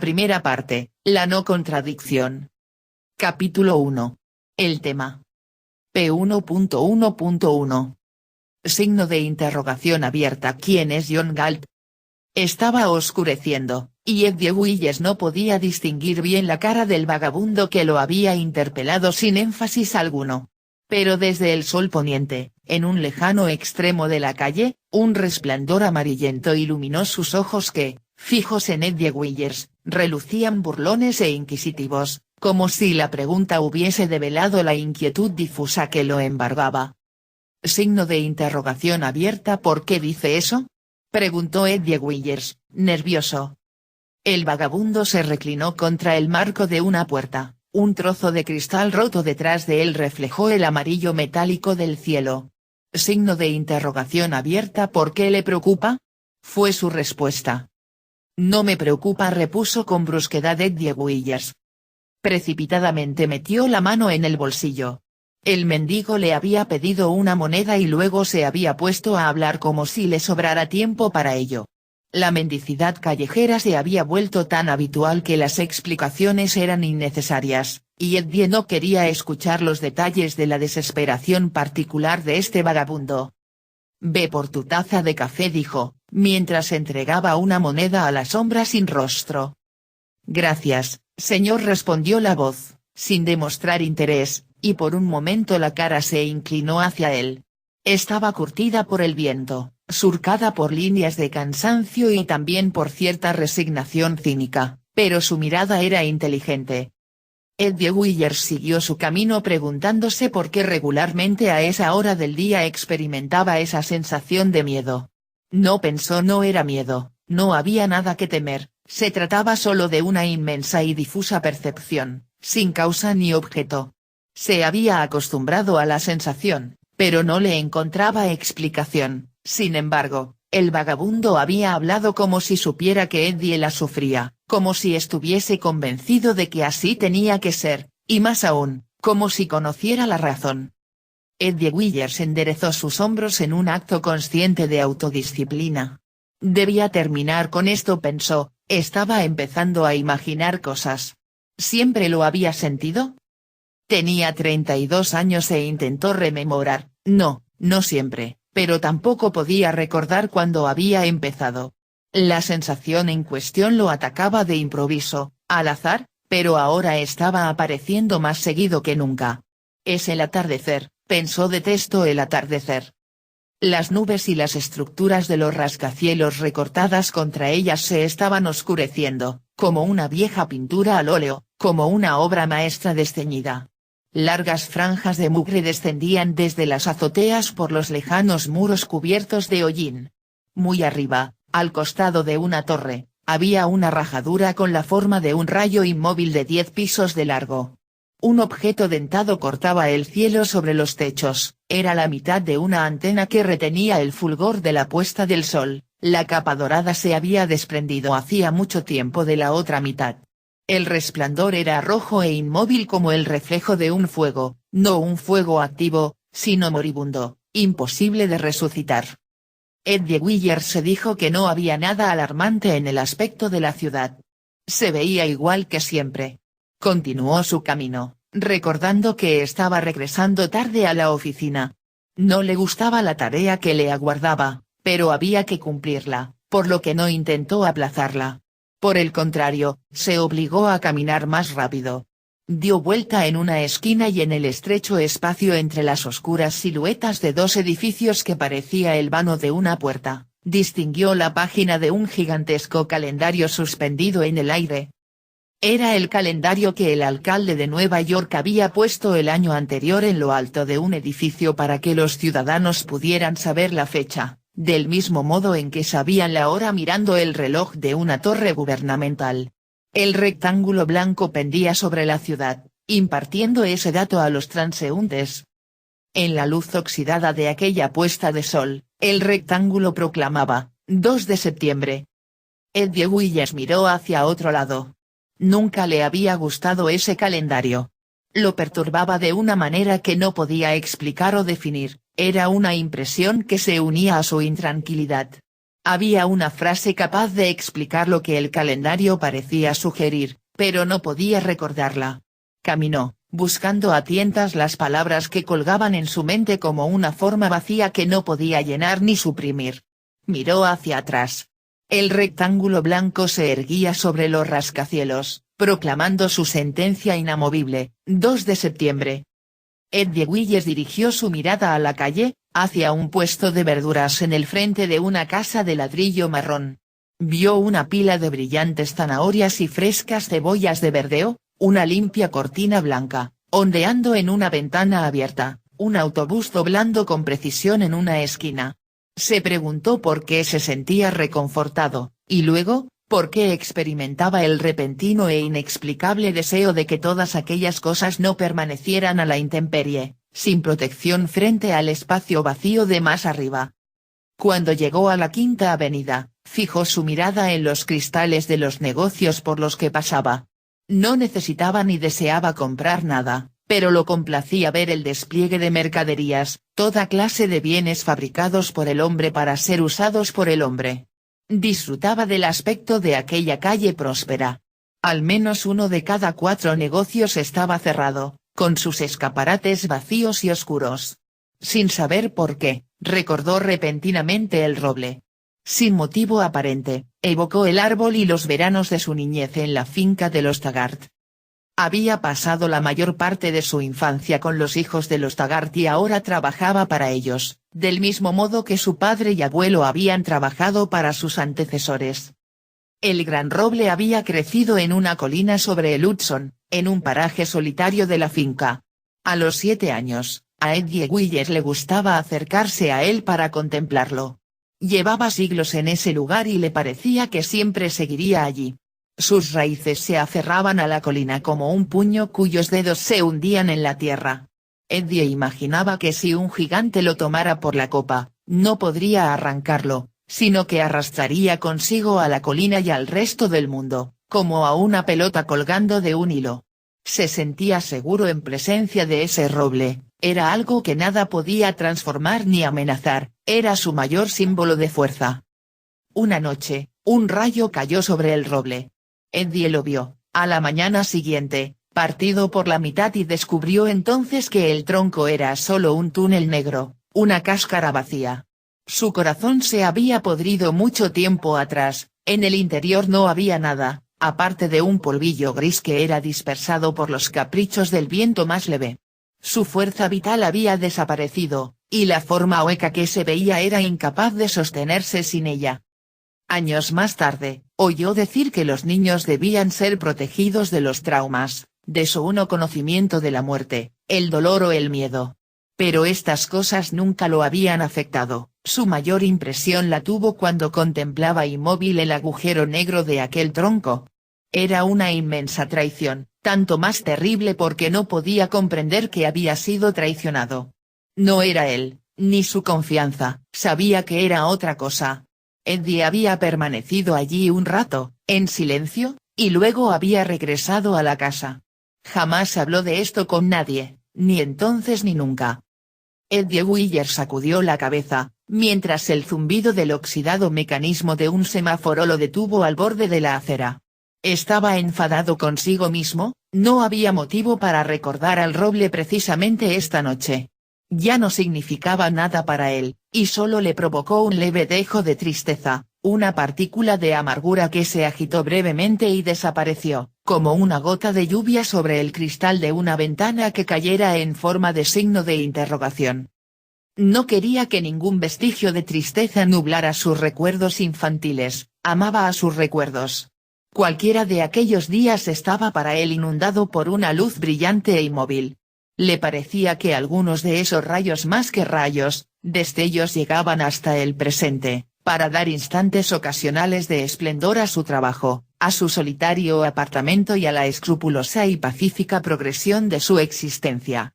Primera parte, la no contradicción. Capítulo 1. El tema. P1.1.1. Signo de interrogación abierta. ¿Quién es John Galt? Estaba oscureciendo, y Eddie Willis no podía distinguir bien la cara del vagabundo que lo había interpelado sin énfasis alguno. Pero desde el sol poniente, en un lejano extremo de la calle, un resplandor amarillento iluminó sus ojos que, fijos en Eddie Willis, relucían burlones e inquisitivos, como si la pregunta hubiese develado la inquietud difusa que lo embargaba. Signo de interrogación abierta. ¿Por qué dice eso?, preguntó Eddie Willis, nervioso. El vagabundo se reclinó contra el marco de una puerta, un trozo de cristal roto detrás de él reflejó el amarillo metálico del cielo. Signo de interrogación abierta. ¿Por qué le preocupa?, fue su respuesta. No me preocupa, repuso con brusquedad Eddie Willis. Precipitadamente metió la mano en el bolsillo. El mendigo le había pedido una moneda y luego se había puesto a hablar como si le sobrara tiempo para ello. La mendicidad callejera se había vuelto tan habitual que las explicaciones eran innecesarias, y Eddie no quería escuchar los detalles de la desesperación particular de este vagabundo. Ve por tu taza de café, dijo, mientras entregaba una moneda a la sombra sin rostro. Gracias, señor, respondió la voz, sin demostrar interés, y por un momento la cara se inclinó hacia él. Estaba curtida por el viento, surcada por líneas de cansancio y también por cierta resignación cínica, pero su mirada era inteligente. Eddie Willis siguió su camino preguntándose por qué regularmente a esa hora del día experimentaba esa sensación de miedo. No pensó, no era miedo, no había nada que temer, se trataba solo de una inmensa y difusa percepción, sin causa ni objeto. Se había acostumbrado a la sensación, pero no le encontraba explicación. Sin embargo, el vagabundo había hablado como si supiera que Eddie la sufría, como si estuviese convencido de que así tenía que ser, y más aún, como si conociera la razón. Eddie Willis enderezó sus hombros en un acto consciente de autodisciplina. Debía terminar con esto, pensó, estaba empezando a imaginar cosas. ¿Siempre lo había sentido? Tenía 32 años e intentó rememorar, no siempre, pero tampoco podía recordar cuándo había empezado. La sensación en cuestión lo atacaba de improviso, al azar, pero ahora estaba apareciendo más seguido que nunca. Es el atardecer, pensó, detesto el atardecer. Las nubes y las estructuras de los rascacielos recortadas contra ellas se estaban oscureciendo, como una vieja pintura al óleo, como una obra maestra desteñida. Largas franjas de mugre descendían desde las azoteas por los lejanos muros cubiertos de hollín. Muy arriba, al costado de una torre, había una rajadura con la forma de un rayo inmóvil de 10 pisos de largo. Un objeto dentado cortaba el cielo sobre los techos, era la mitad de una antena que retenía el fulgor de la puesta del sol, la capa dorada se había desprendido hacía mucho tiempo de la otra mitad. El resplandor era rojo e inmóvil como el reflejo de un fuego, no un fuego activo, sino moribundo, imposible de resucitar. Eddie Willis se dijo que no había nada alarmante en el aspecto de la ciudad. Se veía igual que siempre. Continuó su camino, recordando que estaba regresando tarde a la oficina. No le gustaba la tarea que le aguardaba, pero había que cumplirla, por lo que no intentó aplazarla. Por el contrario, se obligó a caminar más rápido. Dio vuelta en una esquina y en el estrecho espacio entre las oscuras siluetas de dos edificios que parecía el vano de una puerta, distinguió la página de un gigantesco calendario suspendido en el aire. Era el calendario que el alcalde de Nueva York había puesto el año anterior en lo alto de un edificio para que los ciudadanos pudieran saber la fecha, del mismo modo en que sabían la hora mirando el reloj de una torre gubernamental. El rectángulo blanco pendía sobre la ciudad, impartiendo ese dato a los transeúntes. En la luz oxidada de aquella puesta de sol, el rectángulo proclamaba, 2 de septiembre. Eddie Willis miró hacia otro lado. Nunca le había gustado ese calendario. Lo perturbaba de una manera que no podía explicar o definir, era una impresión que se unía a su intranquilidad. Había una frase capaz de explicar lo que el calendario parecía sugerir, pero no podía recordarla. Caminó, buscando a tientas las palabras que colgaban en su mente como una forma vacía que no podía llenar ni suprimir. Miró hacia atrás. El rectángulo blanco se erguía sobre los rascacielos, proclamando su sentencia inamovible, 2 de septiembre. Eddie Willis dirigió su mirada a la calle, hacia un puesto de verduras en el frente de una casa de ladrillo marrón. Vio una pila de brillantes zanahorias y frescas cebollas de verdeo, una limpia cortina blanca, ondeando en una ventana abierta, un autobús doblando con precisión en una esquina. Se preguntó por qué se sentía reconfortado, y luego, por qué experimentaba el repentino e inexplicable deseo de que todas aquellas cosas no permanecieran a la intemperie, sin protección frente al espacio vacío de más arriba. Cuando llegó a la Quinta Avenida, fijó su mirada en los cristales de los negocios por los que pasaba. No necesitaba ni deseaba comprar nada, pero lo complacía ver el despliegue de mercaderías, toda clase de bienes fabricados por el hombre para ser usados por el hombre. Disfrutaba del aspecto de aquella calle próspera. Al menos uno de cada 4 negocios estaba cerrado, con sus escaparates vacíos y oscuros. Sin saber por qué, recordó repentinamente el roble. Sin motivo aparente, evocó el árbol y los veranos de su niñez en la finca de los Taggart. Había pasado la mayor parte de su infancia con los hijos de los Taggart y ahora trabajaba para ellos, del mismo modo que su padre y abuelo habían trabajado para sus antecesores. El gran roble había crecido en una colina sobre el Hudson, en un paraje solitario de la finca. A los 7 años, a Eddie Willis le gustaba acercarse a él para contemplarlo. Llevaba siglos en ese lugar y le parecía que siempre seguiría allí. Sus raíces se aferraban a la colina como un puño cuyos dedos se hundían en la tierra. Eddie imaginaba que si un gigante lo tomara por la copa, no podría arrancarlo, sino que arrastraría consigo a la colina y al resto del mundo, como a una pelota colgando de un hilo. Se sentía seguro en presencia de ese roble, era algo que nada podía transformar ni amenazar, era su mayor símbolo de fuerza. Una noche, un rayo cayó sobre el roble. Eddie lo vio, a la mañana siguiente, partido por la mitad y descubrió entonces que el tronco era solo un túnel negro, una cáscara vacía. Su corazón se había podrido mucho tiempo atrás, en el interior no había nada, aparte de un polvillo gris que era dispersado por los caprichos del viento más leve. Su fuerza vital había desaparecido, y la forma hueca que se veía era incapaz de sostenerse sin ella. Años más tarde, oyó decir que los niños debían ser protegidos de los traumas, de su no conocimiento de la muerte, el dolor o el miedo. Pero estas cosas nunca lo habían afectado, su mayor impresión la tuvo cuando contemplaba inmóvil el agujero negro de aquel tronco. Era una inmensa traición, tanto más terrible porque no podía comprender que había sido traicionado. No era él, ni su confianza, sabía que era otra cosa. Eddie había permanecido allí un rato, en silencio, y luego había regresado a la casa. Jamás habló de esto con nadie, ni entonces ni nunca. Eddie Willis sacudió la cabeza, mientras el zumbido del oxidado mecanismo de un semáforo lo detuvo al borde de la acera. Estaba enfadado consigo mismo, no había motivo para recordar al roble precisamente esta noche. Ya no significaba nada para él, y solo le provocó un leve dejo de tristeza, una partícula de amargura que se agitó brevemente y desapareció, como una gota de lluvia sobre el cristal de una ventana que cayera en forma de signo de interrogación. No quería que ningún vestigio de tristeza nublara sus recuerdos infantiles, amaba a sus recuerdos. Cualquiera de aquellos días estaba para él inundado por una luz brillante e inmóvil. Le parecía que algunos de esos rayos más que rayos, destellos llegaban hasta el presente, para dar instantes ocasionales de esplendor a su trabajo, a su solitario apartamento y a la escrupulosa y pacífica progresión de su existencia.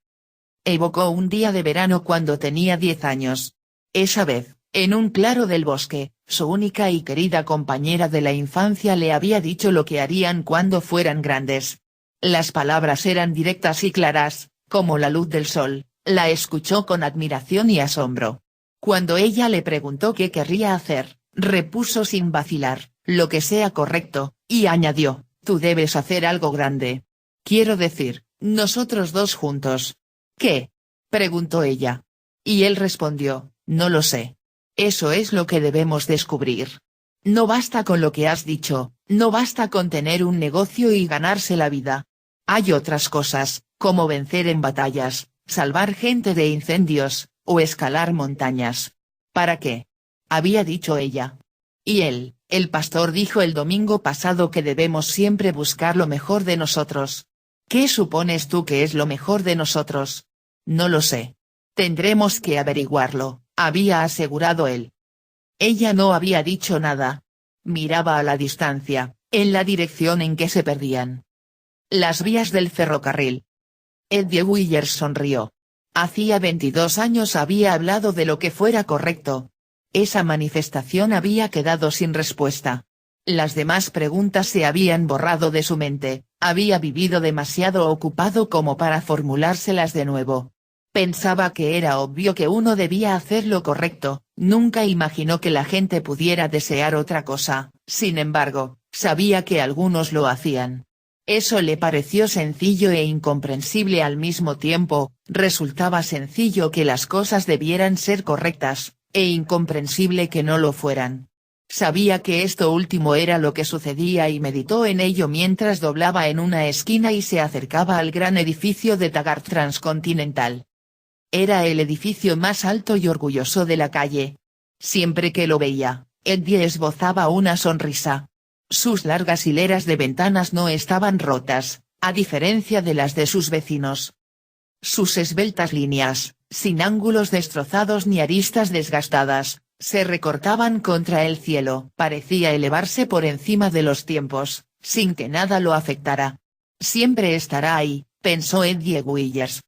Evocó un día de verano cuando tenía 10 años. Esa vez, en un claro del bosque, su única y querida compañera de la infancia le había dicho lo que harían cuando fueran grandes. Las palabras eran directas y claras, como la luz del sol, la escuchó con admiración y asombro. Cuando ella le preguntó qué querría hacer, repuso sin vacilar, lo que sea correcto, y añadió, tú debes hacer algo grande. Quiero decir, nosotros dos juntos. ¿Qué? Preguntó ella. Y él respondió, no lo sé. Eso es lo que debemos descubrir. No basta con lo que has dicho, no basta con tener un negocio y ganarse la vida. Hay otras cosas, como vencer en batallas, salvar gente de incendios, o escalar montañas. ¿Para qué? Había dicho ella. Y él, el pastor dijo el domingo pasado que debemos siempre buscar lo mejor de nosotros. ¿Qué supones tú que es lo mejor de nosotros? No lo sé. Tendremos que averiguarlo, había asegurado él. Ella no había dicho nada. Miraba a la distancia, en la dirección en que se perdían las vías del ferrocarril. Eddie Willer sonrió. Hacía 22 años había hablado de lo que fuera correcto. Esa manifestación había quedado sin respuesta. Las demás preguntas se habían borrado de su mente, había vivido demasiado ocupado como para formulárselas de nuevo. Pensaba que era obvio que uno debía hacer lo correcto, nunca imaginó que la gente pudiera desear otra cosa, sin embargo, sabía que algunos lo hacían. Eso le pareció sencillo e incomprensible al mismo tiempo, resultaba sencillo que las cosas debieran ser correctas, e incomprensible que no lo fueran. Sabía que esto último era lo que sucedía y meditó en ello mientras doblaba en una esquina y se acercaba al gran edificio de Taggart Transcontinental. Era el edificio más alto y orgulloso de la calle. Siempre que lo veía, Eddie esbozaba una sonrisa. Sus largas hileras de ventanas no estaban rotas, a diferencia de las de sus vecinos. Sus esbeltas líneas, sin ángulos destrozados ni aristas desgastadas, se recortaban contra el cielo. Parecía elevarse por encima de los tiempos, sin que nada lo afectara. Siempre estará ahí, pensó Eddie Willers.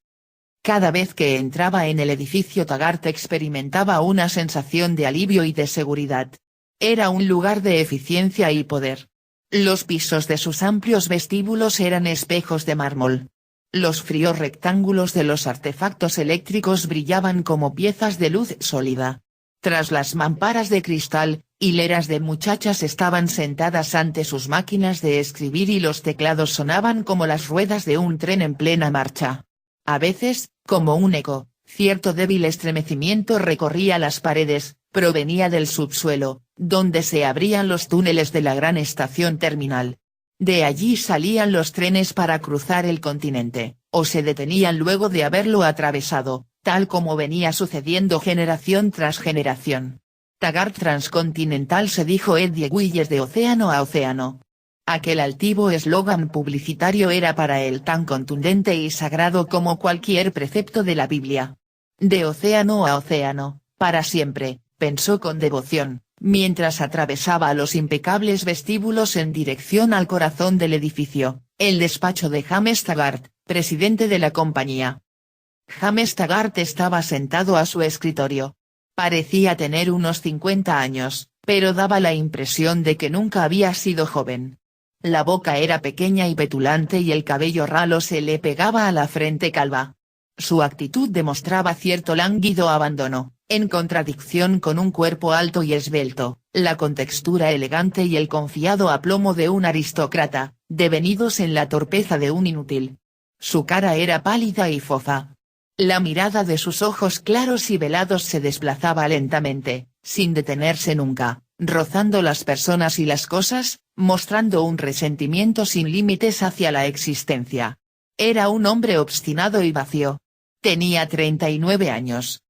Cada vez que entraba en el edificio Taggart experimentaba una sensación de alivio y de seguridad. Era un lugar de eficiencia y poder. Los pisos de sus amplios vestíbulos eran espejos de mármol. Los fríos rectángulos de los artefactos eléctricos brillaban como piezas de luz sólida. Tras las mamparas de cristal, hileras de muchachas estaban sentadas ante sus máquinas de escribir y los teclados sonaban como las ruedas de un tren en plena marcha. A veces, como un eco, cierto débil estremecimiento recorría las paredes, provenía del subsuelo, donde se abrían los túneles de la gran estación terminal. De allí salían los trenes para cruzar el continente, o se detenían luego de haberlo atravesado, tal como venía sucediendo generación tras generación. Taggart Transcontinental, se dijo Eddie Willers, de océano a océano. Aquel altivo eslogan publicitario era para él tan contundente y sagrado como cualquier precepto de la Biblia. De océano a océano, para siempre, pensó con devoción, mientras atravesaba los impecables vestíbulos en dirección al corazón del edificio, el despacho de James Taggart, presidente de la compañía. James Taggart estaba sentado a su escritorio. Parecía tener unos 50 años, pero daba la impresión de que nunca había sido joven. La boca era pequeña y petulante y el cabello ralo se le pegaba a la frente calva. Su actitud demostraba cierto lánguido abandono, en contradicción con un cuerpo alto y esbelto, la contextura elegante y el confiado aplomo de un aristócrata, devenidos en la torpeza de un inútil. Su cara era pálida y fofa. La mirada de sus ojos claros y velados se desplazaba lentamente, sin detenerse nunca, rozando las personas y las cosas, mostrando un resentimiento sin límites hacia la existencia. Era un hombre obstinado y vacío. Tenía 39 años.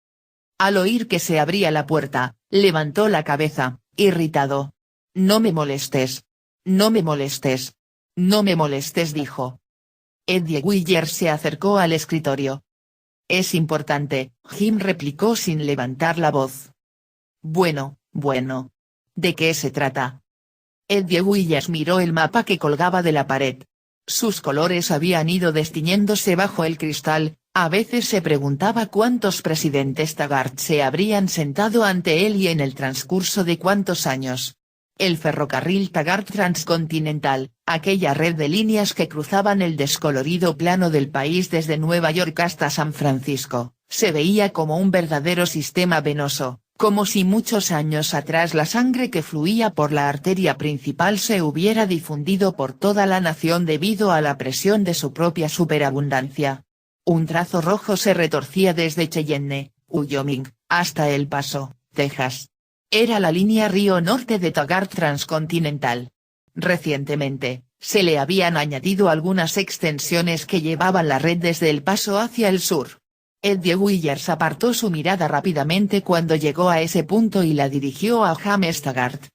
Al oír que se abría la puerta, levantó la cabeza, irritado. «No me molestes. No me molestes. No me molestes», dijo. Eddie Willers se acercó al escritorio. «Es importante», Jim replicó sin levantar la voz. «Bueno, bueno. ¿De qué se trata?» Eddie Willers miró el mapa que colgaba de la pared. Sus colores habían ido destiñéndose bajo el cristal. A veces se preguntaba cuántos presidentes Taggart se habrían sentado ante él y en el transcurso de cuántos años. El ferrocarril Taggart Transcontinental, aquella red de líneas que cruzaban el descolorido plano del país desde Nueva York hasta San Francisco, se veía como un verdadero sistema venoso, como si muchos años atrás la sangre que fluía por la arteria principal se hubiera difundido por toda la nación debido a la presión de su propia superabundancia. Un trazo rojo se retorcía desde Cheyenne, Wyoming, hasta El Paso, Texas. Era la línea Río Norte de Taggart Transcontinental. Recientemente, se le habían añadido algunas extensiones que llevaban la red desde El Paso hacia el sur. Eddie Weyers apartó su mirada rápidamente cuando llegó a ese punto y la dirigió a James Taggart.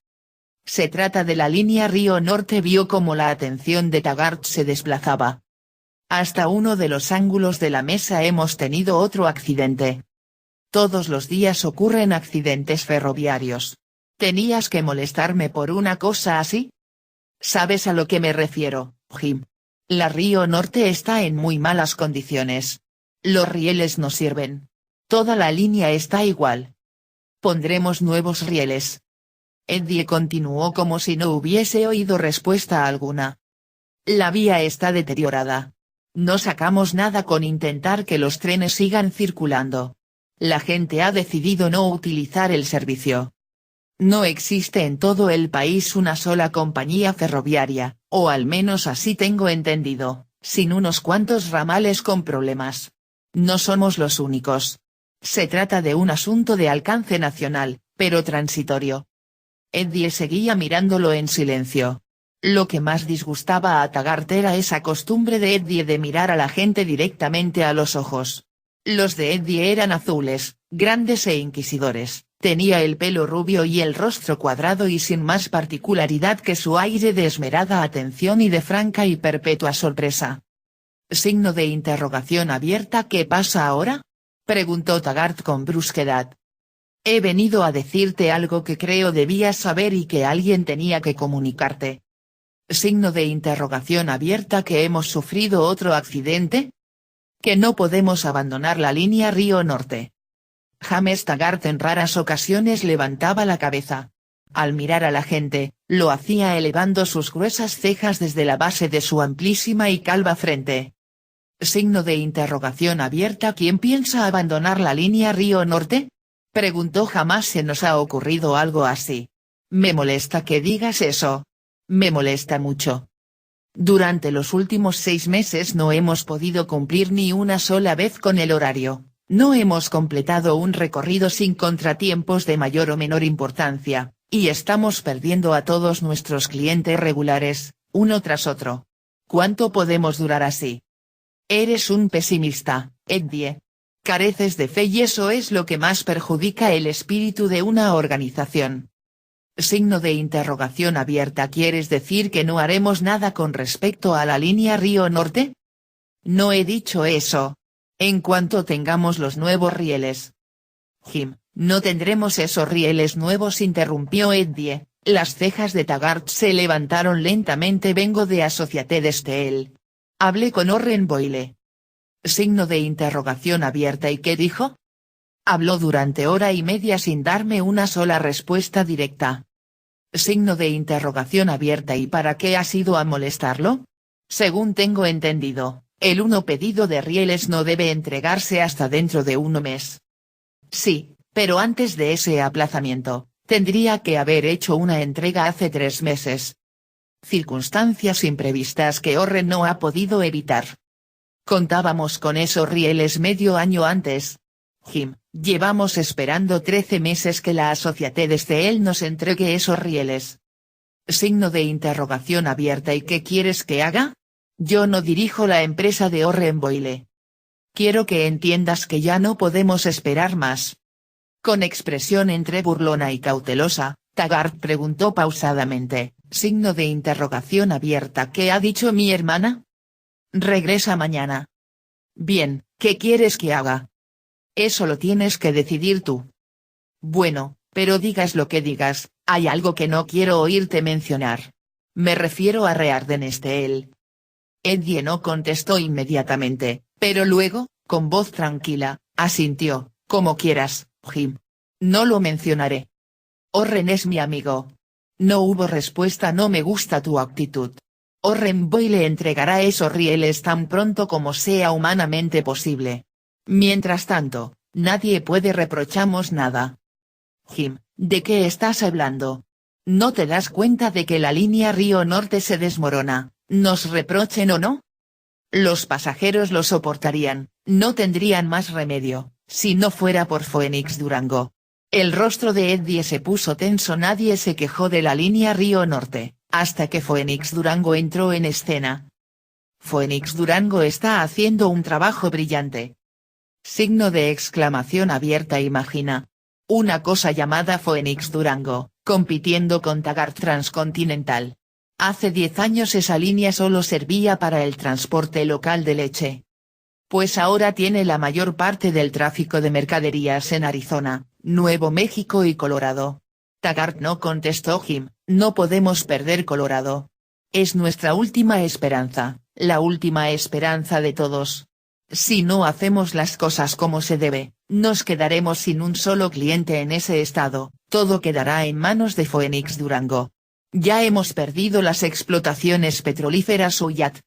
Se trata de la línea Río Norte. Vio cómo la atención de Taggart se desplazaba. Hasta uno de los ángulos de la mesa. Hemos tenido otro accidente. Todos los días ocurren accidentes ferroviarios. ¿Tenías que molestarme por una cosa así? ¿Sabes a lo que me refiero, Jim? La Río Norte está en muy malas condiciones. Los rieles no sirven. Toda la línea está igual. Pondremos nuevos rieles. Eddie continuó como si no hubiese oído respuesta alguna. La vía está deteriorada. No sacamos nada con intentar que los trenes sigan circulando. La gente ha decidido no utilizar el servicio. No existe en todo el país una sola compañía ferroviaria, o al menos así tengo entendido, sin unos cuantos ramales con problemas. No somos los únicos. Se trata de un asunto de alcance nacional, pero transitorio. Eddie seguía mirándolo en silencio. Lo que más disgustaba a Taggart era esa costumbre de Eddie de mirar a la gente directamente a los ojos. Los de Eddie eran azules, grandes e inquisidores, tenía el pelo rubio y el rostro cuadrado y sin más particularidad que su aire de esmerada atención y de franca y perpetua sorpresa. Signo de interrogación abierta. ¿Qué pasa ahora? Preguntó Taggart con brusquedad. He venido a decirte algo que creo debías saber y que alguien tenía que comunicarte. Signo de interrogación abierta. ¿Que hemos sufrido otro accidente? Que no podemos abandonar la línea Río Norte. James Taggart en raras ocasiones levantaba la cabeza. Al mirar a la gente, lo hacía elevando sus gruesas cejas desde la base de su amplísima y calva frente. Signo de interrogación abierta. ¿Quién piensa abandonar la línea Río Norte? Preguntó. Jamás se nos ha ocurrido algo así. Me molesta que digas eso. Me molesta mucho. Durante los últimos 6 meses no hemos podido cumplir ni una sola vez con el horario, no hemos completado un recorrido sin contratiempos de mayor o menor importancia, y estamos perdiendo a todos nuestros clientes regulares, uno tras otro. ¿Cuánto podemos durar así? Eres un pesimista, Eddie. Careces de fe y eso es lo que más perjudica el espíritu de una organización. Signo de interrogación abierta. ¿Quieres decir que no haremos nada con respecto a la línea Río Norte? No he dicho eso. En cuanto tengamos los nuevos rieles. Jim, no tendremos esos rieles nuevos, interrumpió Eddie. Las cejas de Taggart se levantaron lentamente. Vengo de Associated Steel. Hablé con Orren Boyle. Signo de interrogación abierta. ¿Y qué dijo? Habló durante hora y media sin darme una sola respuesta directa. Signo de interrogación abierta. ¿Y para qué has ido a molestarlo? Según tengo entendido, el pedido de rieles no debe entregarse hasta dentro de un mes. Sí, pero antes de ese aplazamiento, tendría que haber hecho una entrega hace 3 meses. Circunstancias imprevistas que Orren no ha podido evitar. Contábamos con esos rieles medio año antes. Jim, llevamos esperando 13 meses que la Associated Steel nos entregue esos rieles. Signo de interrogación abierta. ¿Y qué quieres que haga? Yo no dirijo la empresa de Orren Boyle. Quiero que entiendas que ya no podemos esperar más. Con expresión entre burlona y cautelosa, Taggart preguntó pausadamente, signo de interrogación abierta. ¿Qué ha dicho mi hermana? Regresa mañana. Bien, ¿qué quieres que haga? Eso lo tienes que decidir tú. Bueno, pero digas lo que digas, hay algo que no quiero oírte mencionar. Me refiero a Rearden Steel. Eddie no contestó inmediatamente, pero luego, con voz tranquila, asintió, como quieras, Jim. No lo mencionaré. Orren es mi amigo. No hubo respuesta. No me gusta tu actitud. Orren Boyle entregará esos rieles tan pronto como sea humanamente posible. Mientras tanto, nadie puede reprocharnos nada. Jim, ¿de qué estás hablando? ¿No te das cuenta de que la línea Río Norte se desmorona, nos reprochen o no? Los pasajeros lo soportarían, no tendrían más remedio, si no fuera por Phoenix Durango. El rostro de Eddie se puso tenso. Nadie se quejó de la línea Río Norte, hasta que Phoenix Durango entró en escena. Phoenix Durango está haciendo un trabajo brillante. Signo de exclamación abierta. Imagina. Una cosa llamada Phoenix Durango, compitiendo con Taggart Transcontinental. Hace 10 años esa línea solo servía para el transporte local de leche. Pues ahora tiene la mayor parte del tráfico de mercaderías en Arizona, Nuevo México y Colorado. Taggart no contestó. Jim, no podemos perder Colorado. Es nuestra última esperanza, la última esperanza de todos. Si no hacemos las cosas como se debe, nos quedaremos sin un solo cliente en ese estado, todo quedará en manos de Phoenix Durango. Ya hemos perdido las explotaciones petrolíferas Uyat.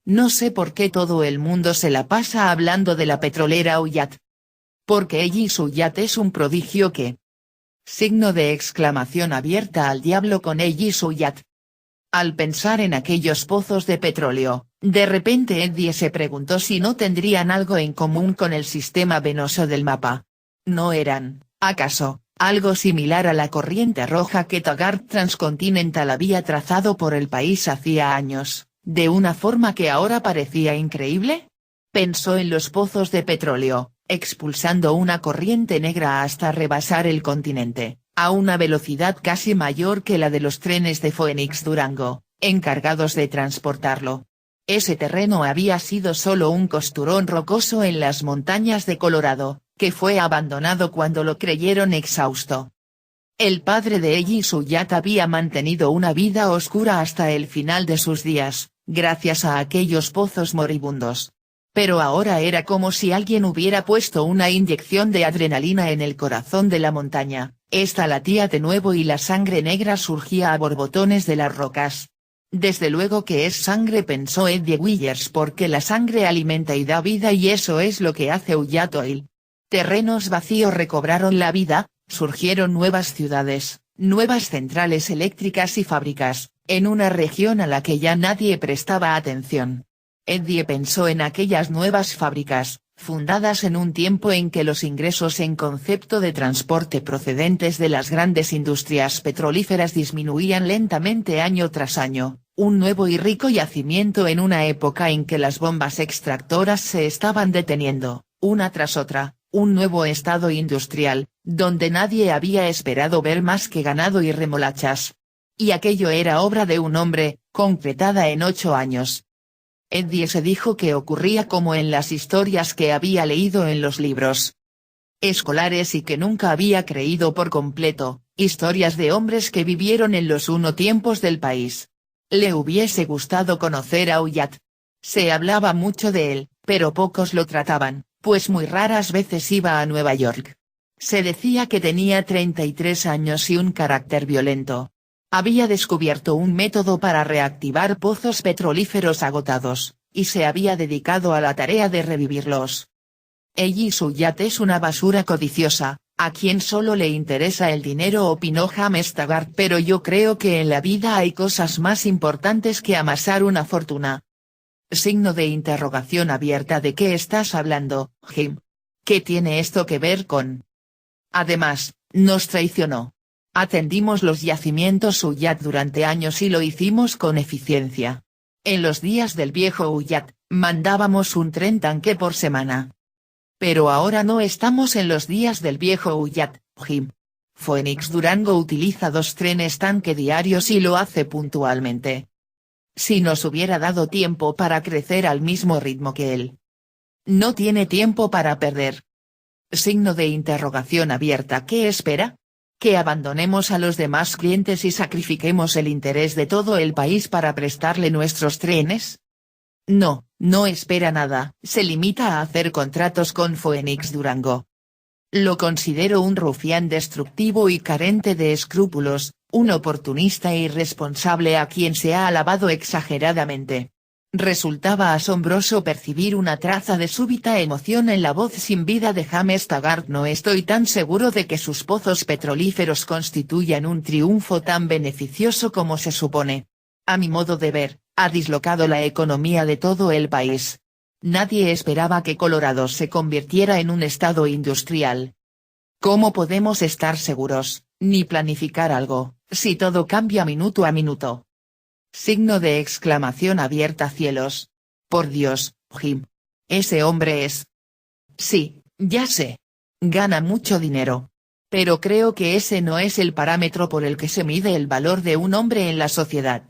No sé por qué todo el mundo se la pasa hablando de la petrolera Uyat. Porque Ellis Uyat es un prodigio que. Signo de exclamación abierta. Al diablo con Ellis Uyat. Al pensar en aquellos pozos de petróleo, de repente Eddie se preguntó si no tendrían algo en común con el sistema venoso del mapa. ¿No eran, acaso, algo similar a la corriente roja que Taggart Transcontinental había trazado por el país hacía años, de una forma que ahora parecía increíble? Pensó en los pozos de petróleo, expulsando una corriente negra hasta rebasar el continente, a una velocidad casi mayor que la de los trenes de Phoenix Durango, encargados de transportarlo. Ese terreno había sido solo un costurón rocoso en las montañas de Colorado, que fue abandonado cuando lo creyeron exhausto. El padre de Ellis Uyat había mantenido una vida oscura hasta el final de sus días, gracias a aquellos pozos moribundos. Pero ahora era como si alguien hubiera puesto una inyección de adrenalina en el corazón de la montaña. Esta latía de nuevo y la sangre negra surgía a borbotones de las rocas. Desde luego que es sangre, pensó Eddie Willers, porque la sangre alimenta y da vida, y eso es lo que hace Uyat Oil. Terrenos vacíos recobraron la vida, surgieron nuevas ciudades, nuevas centrales eléctricas y fábricas, en una región a la que ya nadie prestaba atención. Eddie pensó en aquellas nuevas fábricas, fundadas en un tiempo en que los ingresos en concepto de transporte procedentes de las grandes industrias petrolíferas disminuían lentamente año tras año, un nuevo y rico yacimiento en una época en que las bombas extractoras se estaban deteniendo, una tras otra, un nuevo estado industrial, donde nadie había esperado ver más que ganado y remolachas. Y aquello era obra de un hombre, concretada en 8 años. Eddie se dijo que ocurría como en las historias que había leído en los libros escolares y que nunca había creído por completo, historias de hombres que vivieron en los tiempos del país. Le hubiese gustado conocer a Uyat. Se hablaba mucho de él, pero pocos lo trataban, pues muy raras veces iba a Nueva York. Se decía que tenía 33 años y un carácter violento. Había descubierto un método para reactivar pozos petrolíferos agotados, y se había dedicado a la tarea de revivirlos. Ellis Uyat es una basura codiciosa, a quien solo le interesa el dinero, opinó James Taggart, pero yo creo que en la vida hay cosas más importantes que amasar una fortuna. Signo de interrogación abierta. ¿De qué estás hablando, Jim? ¿Qué tiene esto que ver con? Además, nos traicionó. Atendimos los yacimientos Uyat durante años y lo hicimos con eficiencia. En los días del viejo Uyat, mandábamos un tren tanque por semana. Pero ahora no estamos en los días del viejo Uyat, Jim. Phoenix Durango utiliza 2 trenes tanque diarios y lo hace puntualmente. Si nos hubiera dado tiempo para crecer al mismo ritmo que él. No tiene tiempo para perder. Signo de interrogación abierta. ¿Qué espera? ¿Que abandonemos a los demás clientes y sacrifiquemos el interés de todo el país para prestarle nuestros trenes? No, no espera nada, se limita a hacer contratos con Phoenix Durango. Lo considero un rufián destructivo y carente de escrúpulos, un oportunista e irresponsable a quien se ha alabado exageradamente. Resultaba asombroso percibir una traza de súbita emoción en la voz sin vida de James Taggart. No estoy tan seguro de que sus pozos petrolíferos constituyan un triunfo tan beneficioso como se supone. A mi modo de ver, ha dislocado la economía de todo el país. Nadie esperaba que Colorado se convirtiera en un estado industrial. ¿Cómo podemos estar seguros, ni planificar algo, si todo cambia minuto a minuto? Signo de exclamación abierta. Cielos. Por Dios, Jim. Ese hombre es. Sí, ya sé. Gana mucho dinero. Pero creo que ese no es el parámetro por el que se mide el valor de un hombre en la sociedad.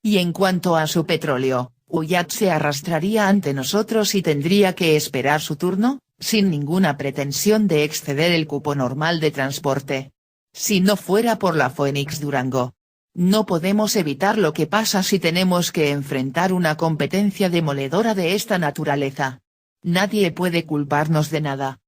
Y en cuanto a su petróleo, Wyatt se arrastraría ante nosotros y tendría que esperar su turno, sin ninguna pretensión de exceder el cupo normal de transporte. Si no fuera por la Phoenix Durango. No podemos evitar lo que pasa si tenemos que enfrentar una competencia demoledora de esta naturaleza. Nadie puede culparnos de nada.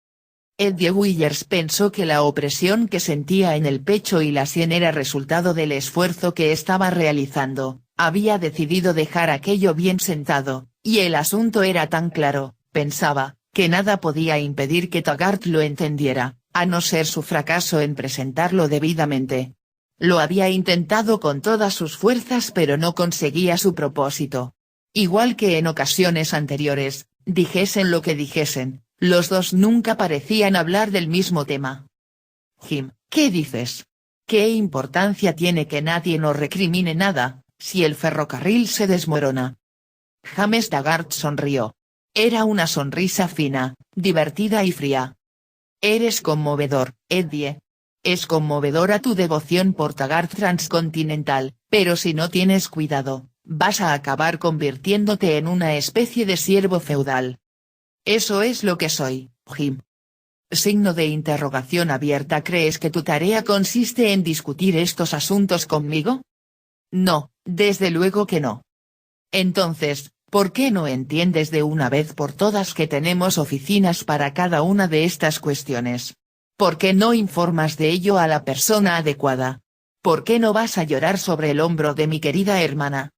Eddie Willers pensó que la opresión que sentía en el pecho y la sien era resultado del esfuerzo que estaba realizando. Había decidido dejar aquello bien sentado, y el asunto era tan claro, pensaba, que nada podía impedir que Taggart lo entendiera, a no ser su fracaso en presentarlo debidamente. Lo había intentado con todas sus fuerzas pero no conseguía su propósito. Igual que en ocasiones anteriores, dijesen lo que dijesen, los dos nunca parecían hablar del mismo tema. Jim, ¿qué dices? ¿Qué importancia tiene que nadie nos recrimine nada, si el ferrocarril se desmorona? James Taggart sonrió. Era una sonrisa fina, divertida y fría. Eres conmovedor, Eddie. Es conmovedora tu devoción por Taggart Transcontinental, pero si no tienes cuidado, vas a acabar convirtiéndote en una especie de siervo feudal. Eso es lo que soy, Jim. Signo de interrogación abierta. ¿Crees que tu tarea consiste en discutir estos asuntos conmigo? No, desde luego que no. Entonces, ¿por qué no entiendes de una vez por todas que tenemos oficinas para cada una de estas cuestiones? ¿Por qué no informas de ello a la persona adecuada? ¿Por qué no vas a llorar sobre el hombro de mi querida hermana?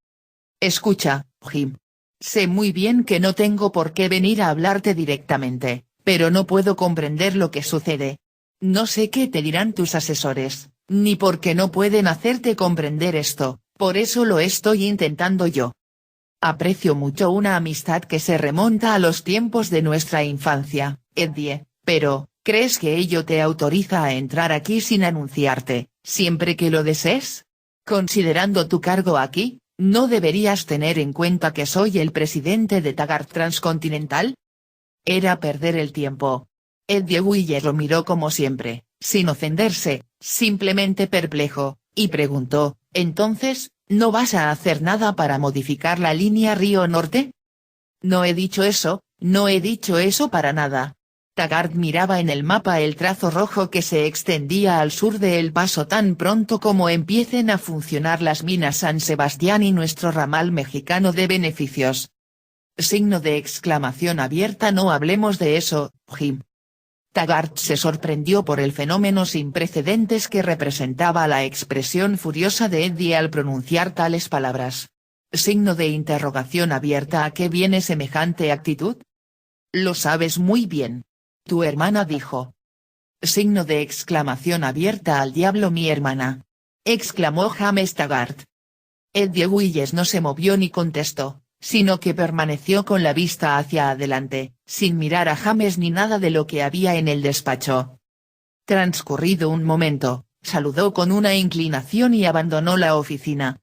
Escucha, Jim. Sé muy bien que no tengo por qué venir a hablarte directamente, pero no puedo comprender lo que sucede. No sé qué te dirán tus asesores, ni por qué no pueden hacerte comprender esto, por eso lo estoy intentando yo. Aprecio mucho una amistad que se remonta a los tiempos de nuestra infancia, Eddie, pero, ¿crees que ello te autoriza a entrar aquí sin anunciarte, siempre que lo desees? Considerando tu cargo aquí, ¿no deberías tener en cuenta que soy el presidente de Taggart Transcontinental? Era perder el tiempo. Eddie Willer lo miró como siempre, sin ofenderse, simplemente perplejo, y preguntó, ¿entonces, no vas a hacer nada para modificar la línea Río Norte? No he dicho eso, no he dicho eso para nada. Taggart miraba en el mapa el trazo rojo que se extendía al sur de El Paso tan pronto como empiecen a funcionar las minas San Sebastián y nuestro ramal mexicano de beneficios. Signo de exclamación abierta. No hablemos de eso, Jim. Taggart se sorprendió por el fenómeno sin precedentes que representaba la expresión furiosa de Eddie al pronunciar tales palabras. Signo de interrogación abierta. ¿A qué viene semejante actitud? Lo sabes muy bien. Tu hermana dijo. Signo de exclamación abierta. Al diablo mi hermana. Exclamó James Taggart. Eddie Willer no se movió ni contestó, sino que permaneció con la vista hacia adelante, sin mirar a James ni nada de lo que había en el despacho. Transcurrido un momento, saludó con una inclinación y abandonó la oficina.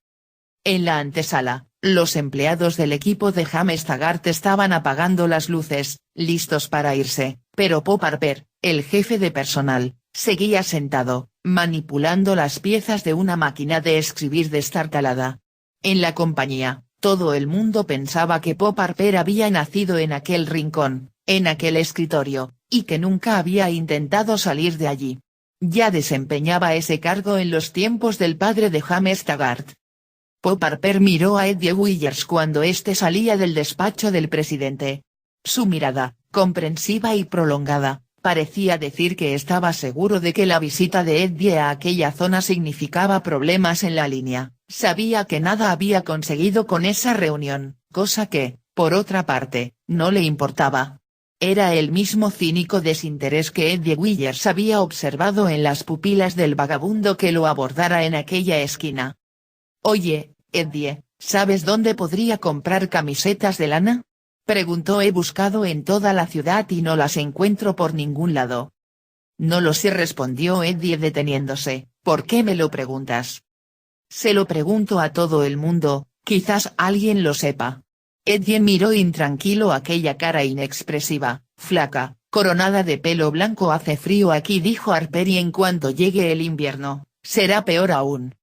En la antesala, los empleados del equipo de James Taggart estaban apagando las luces, listos para irse, pero Pop Harper, el jefe de personal, seguía sentado, manipulando las piezas de una máquina de escribir destartalada. En la compañía, todo el mundo pensaba que Pop Harper había nacido en aquel rincón, en aquel escritorio, y que nunca había intentado salir de allí. Ya desempeñaba ese cargo en los tiempos del padre de James Taggart. Pop Harper miró a Eddie Willers cuando éste salía del despacho del presidente. Su mirada, comprensiva y prolongada, Parecía decir que estaba seguro de que la visita de Eddie a aquella zona significaba problemas en la línea, sabía que nada había conseguido con esa reunión, cosa que, por otra parte, no le importaba. Era el mismo cínico desinterés que Eddie Willers había observado en las pupilas del vagabundo que lo abordara en aquella esquina. «Oye, Eddie, ¿sabes dónde podría comprar camisetas de lana?», preguntó. «He buscado en toda la ciudad y no las encuentro por ningún lado». «No lo sé», respondió Eddie deteniéndose. «¿Por qué me lo preguntas?». «Se lo pregunto a todo el mundo, quizás alguien lo sepa». Eddie miró intranquilo aquella cara inexpresiva, flaca, coronada de pelo blanco. «Hace frío aquí», dijo Harper, «y en cuanto llegue el invierno, será peor aún».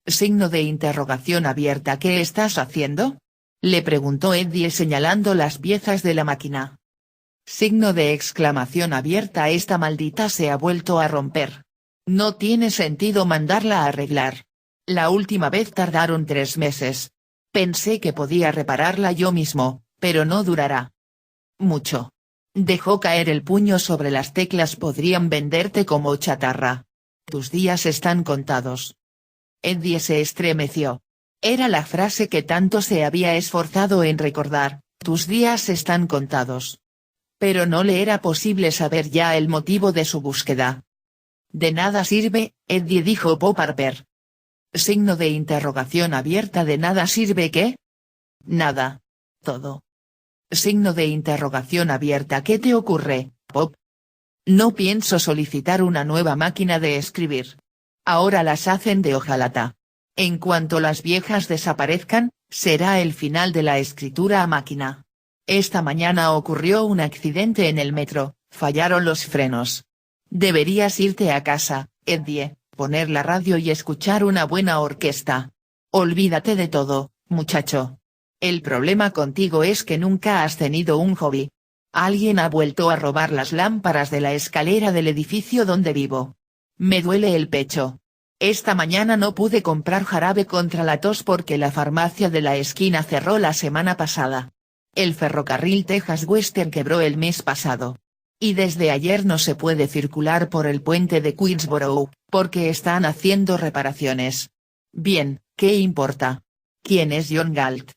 Signo de interrogación abierta. «¿Qué estás haciendo?», le preguntó Eddie señalando las piezas de la máquina. Signo de exclamación abierta. «Esta maldita se ha vuelto a romper. No tiene sentido mandarla a arreglar. La última vez tardaron 3 meses. Pensé que podía repararla yo mismo, pero no durará mucho». Dejó caer el puño sobre las teclas. «Podrían venderte como chatarra. Tus días están contados». Eddie se estremeció. Era la frase que tanto se había esforzado en recordar, «tus días están contados». Pero no le era posible saber ya el motivo de su búsqueda. «De nada sirve», Eddie dijo Bob Harper. Signo de interrogación abierta. «¿De nada sirve qué?». «Nada. Todo». Signo de interrogación abierta. «¿Qué te ocurre, Bob?». «No pienso solicitar una nueva máquina de escribir. Ahora las hacen de hojalata. En cuanto las viejas desaparezcan, será el final de la escritura a máquina. Esta mañana ocurrió un accidente en el metro, fallaron los frenos. Deberías irte a casa, Eddie, poner la radio y escuchar una buena orquesta. Olvídate de todo, muchacho. El problema contigo es que nunca has tenido un hobby. Alguien ha vuelto a robar las lámparas de la escalera del edificio donde vivo. Me duele el pecho. Esta mañana no pude comprar jarabe contra la tos porque la farmacia de la esquina cerró la semana pasada. El ferrocarril Texas Western quebró el mes pasado. Y desde ayer no se puede circular por el puente de Queensboro, porque están haciendo reparaciones. Bien, ¿qué importa? ¿Quién es John Galt?».